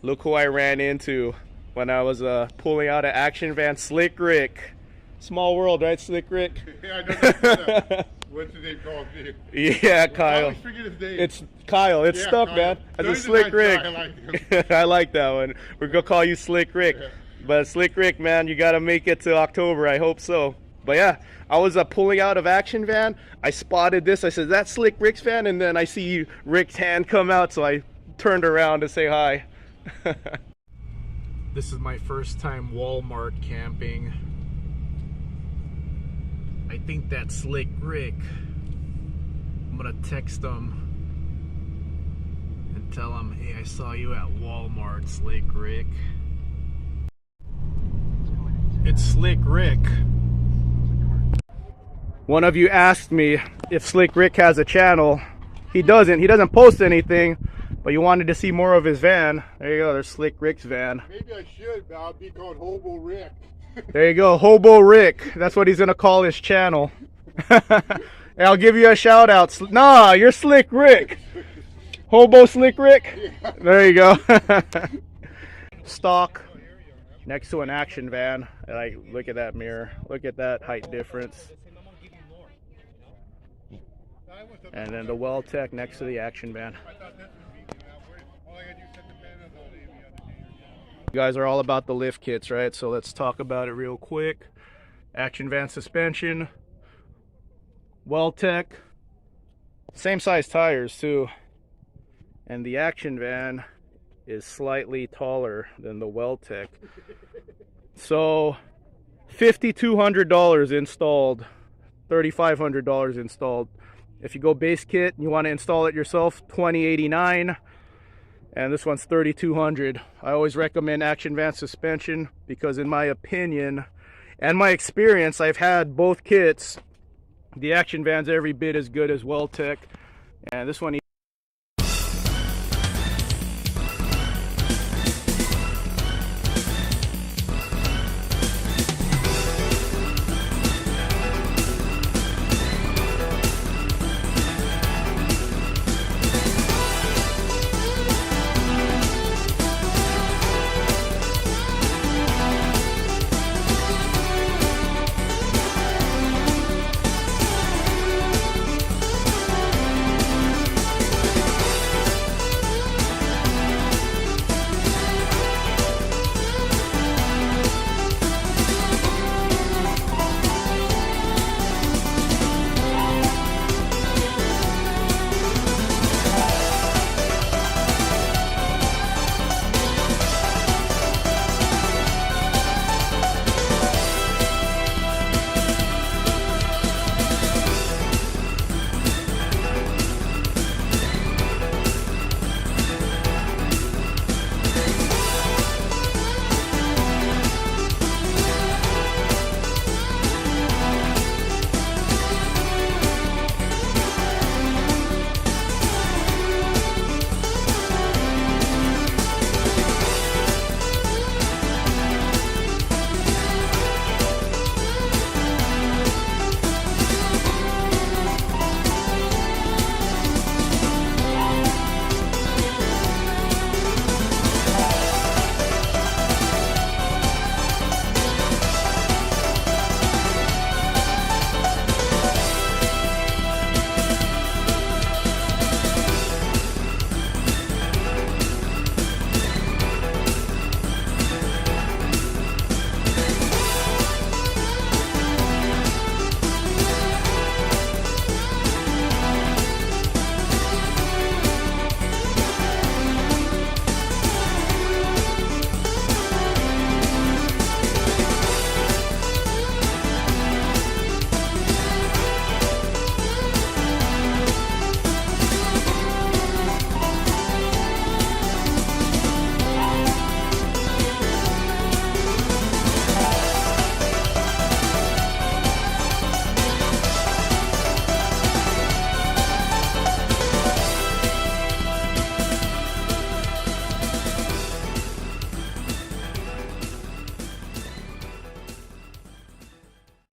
Look who I ran into when I was pulling out an action van. Slick Rick. Small world, right, Slick Rick? Yeah, I know that. What's his name called? Yeah, Kyle. I always forget his name. It's Kyle. It's stuck, Kyle. man. As No, a he's Slick nice Rick. guy. I like him. I like that one. We're gonna call you Slick Rick. Yeah. But Slick Rick, man, you gotta make it to October. I hope so. But yeah, I was pulling out of action van. I spotted this. I said, "That's Slick Rick's van," and then I see Rick's hand come out, so I turned around to say hi. This is my first time Walmart camping. I think that's Slick Rick. I'm gonna text him and tell him, "Hey, I saw you at Walmart, Slick Rick." It's Slick Rick. One of you asked me if Slick Rick has a channel. He doesn't. He doesn't post anything, but you wanted to see more of his van. There you go. There's Slick Rick's van. Maybe I should, but I'll be called Hobo Rick. There you go, Hobo Rick. That's what he's gonna call his channel. Hey, I'll give you a shout out. Nah, you're Slick Rick. Hobo Slick Rick. Yeah. There you go. Stock next to an action van. Like, look at that mirror. Look at that height difference. And then the Well-Tech next to the action van. You guys are all about the lift kits, right? So let's talk about it real quick. Action van suspension, Well-Tech, same size tires too. And the action van is slightly taller than the Well-Tech. So $5,200 installed, $3,500 installed. If you go base kit and you want to install it yourself, $2,089. And this one's $3,200. I always recommend action van suspension because, in my opinion and my experience, I've had both kits. The action van's every bit as good as Well-Tech, and this one